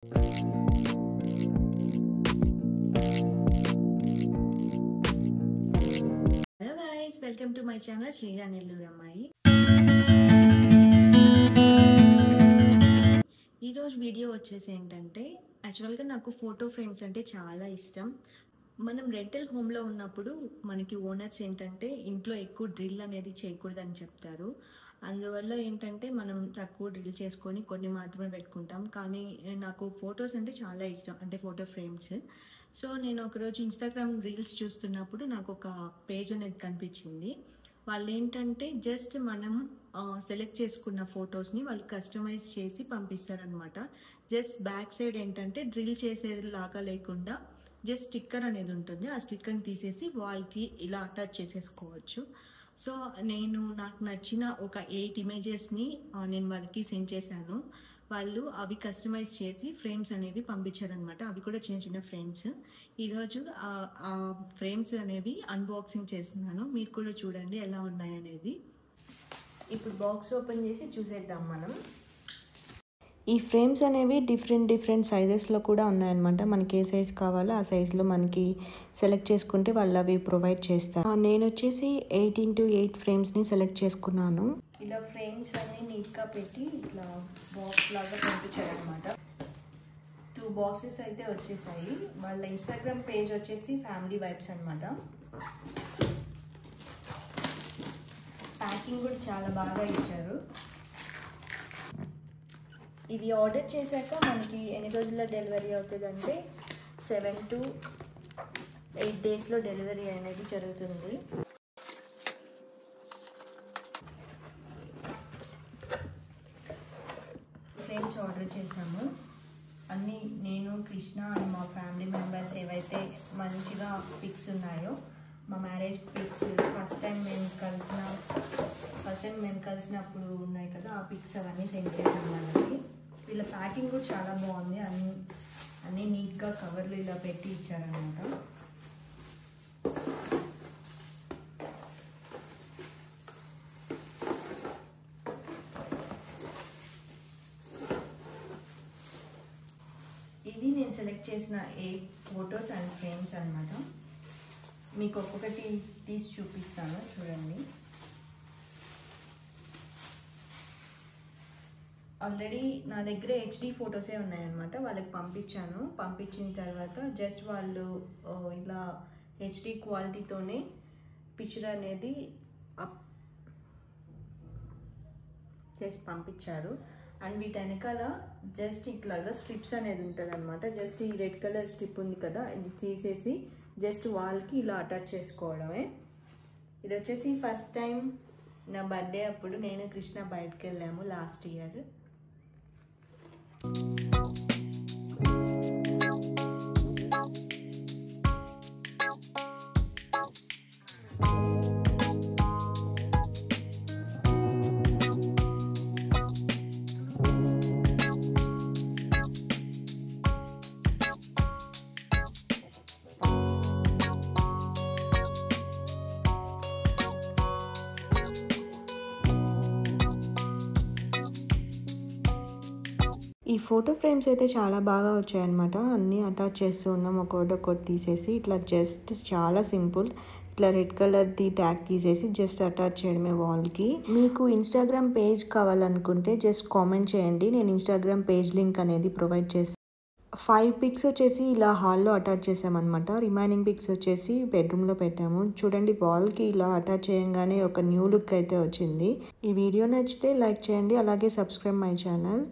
Hello guys, welcome to my channel శ్రీరా నెల్లూరు అమ్మాయి. ఈరోజు వీడియో వచ్చేసి ఏంటంటే, యాక్చువల్గా నాకు ఫోటో ఫ్రేమ్స్ అంటే చాలా ఇష్టం. మనం రెంటల్ హోమ్లో ఉన్నప్పుడు మనకి ఓనర్స్ ఏంటంటే ఇంట్లో ఎక్కువ డ్రిల్ అనేది చేయకూడదని చెప్తారు. అందువల్ల ఏంటంటే మనం తక్కువ డ్రిల్ చేసుకొని కొన్ని మాత్రమే పెట్టుకుంటాం. కానీ నాకు ఫొటోస్ అంటే చాలా ఇష్టం, అంటే ఫోటో ఫ్రేమ్స్. సో నేను ఒకరోజు ఇన్స్టాగ్రామ్ రీల్స్ చూస్తున్నప్పుడు నాకు ఒక పేజ్ అనేది కనిపించింది. వాళ్ళు ఏంటంటే జస్ట్ మనం సెలెక్ట్ చేసుకున్న ఫొటోస్ని వాళ్ళు కస్టమైజ్ చేసి పంపిస్తారనమాట. జస్ట్ బ్యాక్ సైడ్ ఏంటంటే డ్రిల్ చేసేలాగా లేకుండా జస్ట్ స్టిక్కర్ అనేది ఉంటుంది. ఆ స్టిక్కర్ని తీసేసి వాల్కి ఇలా అటాచ్ చేసేసుకోవచ్చు. సో నాకు నచ్చిన ఒక 8 ఇమేజెస్ని నేను వాళ్ళకి సెండ్ చేశాను. వాళ్ళు అవి కస్టమైజ్ చేసి ఫ్రేమ్స్ అనేవి పంపించారనమాట. అవి కూడా చిన్న చిన్న ఫ్రేమ్స్. ఈరోజు ఆ ఫ్రేమ్స్ అనేవి అన్బాక్సింగ్ చేస్తున్నాను. మీరు కూడా చూడండి ఎలా ఉన్నాయనేది. ఇప్పుడు బాక్స్ ఓపెన్ చేసి చూసేద్దాం మనం. ఈ ఫ్రేమ్స్ అనేవి డిఫరెంట్ సైజెస్లో కూడా ఉన్నాయన్నమాట. మనకి ఏ సైజ్ కావాలో ఆ సైజులో మనకి సెలెక్ట్ చేసుకుంటే వాళ్ళు అవి ప్రొవైడ్ చేస్తారు. నేను వచ్చేసి 8x8 ఫ్రేమ్స్ని సెలెక్ట్ చేసుకున్నాను. ఇలా ఫ్రేమ్స్ అన్ని నీట్గా పెట్టి ఇట్లా బాక్స్ లాగా పంపించారనమాట. 2 బాక్సెస్ అయితే వచ్చేసాయి. వాళ్ళ ఇన్స్టాగ్రామ్ పేజ్ వచ్చేసి ఫ్యామిలీ వైబ్స్ అనమాట. ప్యాకింగ్ కూడా చాలా బాగా ఇచ్చారు. ఇవి ఆర్డర్ చేశాక మనకి ఎన్ని రోజుల్లో డెలివరీ అవుతుందంటే 7 to 8 డేస్లో డెలివరీ అనేది జరుగుతుంది. ఫ్రేమ్స్ ఆర్డర్ చేసాము. అన్నీ నేను, కృష్ణ అండ్ మా ఫ్యామిలీ మెంబర్స్ ఏవైతే మంచిగా పిక్స్ ఉన్నాయో, మా మ్యారేజ్ పిక్స్, ఫస్ట్ టైం మేము కలిసినప్పుడు ఉన్నాయి కదా, ఆ పిక్స్ అవన్నీ సెండ్ చేసాము వాళ్ళకి. వీళ్ళ ప్యాకింగ్ కూడా చాలా బాగుంది. అన్నీ నీట్గా కవర్లు ఇలా పెట్టి ఇచ్చారనమాట. ఇది నేను సెలెక్ట్ చేసిన 8 ఫొటోస్ అండ్ ఫ్రేమ్స్ అనమాట. మీకు ఒక్కొక్కటి తీసి చూపిస్తాను, చూడండి. ఆల్రెడీ నా దగ్గర హెచ్డి ఫొటోసే ఉన్నాయన్నమాట. వాళ్ళకి పంపించిన తర్వాత జస్ట్ వాళ్ళు ఇలా హెచ్డి క్వాలిటీతోనే పిక్చర్ అనేది చేసి పంపించారు. అండ్ వీటి వెనకాల జస్ట్ ఇట్లాగా స్ట్రిప్స్ అనేది ఉంటుంది అనమాట. జస్ట్ ఈ రెడ్ కలర్ స్ట్రిప్ ఉంది కదా, ఇది తీసేసి జస్ట్ వాల్కి ఇలా అటాచ్ చేసుకోవడమే. ఇది వచ్చేసి ఫస్ట్ టైం నా బర్త్డే అప్పుడు నేను కృష్ణ బయటకు వెళ్ళాము లాస్ట్ ఇయర్. ఈ ఫోటో ఫ్రేమ్స్ అయితే చాలా బాగా వచ్చాయన్నమాట. అన్నీ అటాచ్ చేస్తూ ఉన్నాం, ఒకటి తీసేసి. ఇట్లా జస్ట్ చాలా సింపుల్. ఇట్లా రెడ్ కలర్ది ట్యాగ్ తీసేసి జస్ట్ అటాచ్ చేయడమే వాల్కి. మీకు ఇన్స్టాగ్రామ్ పేజ్ కావాలనుకుంటే జస్ట్ కామెంట్ చేయండి, నేను ఇన్స్టాగ్రామ్ పేజ్ లింక్ అనేది ప్రొవైడ్ చేస్తాను. 5 పిక్స్ వచ్చేసి ఇలా హాల్లో అటాచ్ చేసామన్నమాట. రిమైనింగ్ పిక్స్ వచ్చేసి బెడ్రూమ్లో పెట్టాము. చూడండి, వాల్కి ఇలా అటాచ్ చేయగానే ఒక న్యూ లుక్ అయితే వచ్చింది. ఈ వీడియో నచ్చితే లైక్ చేయండి, అలాగే సబ్స్క్రైబ్ మై ఛానల్.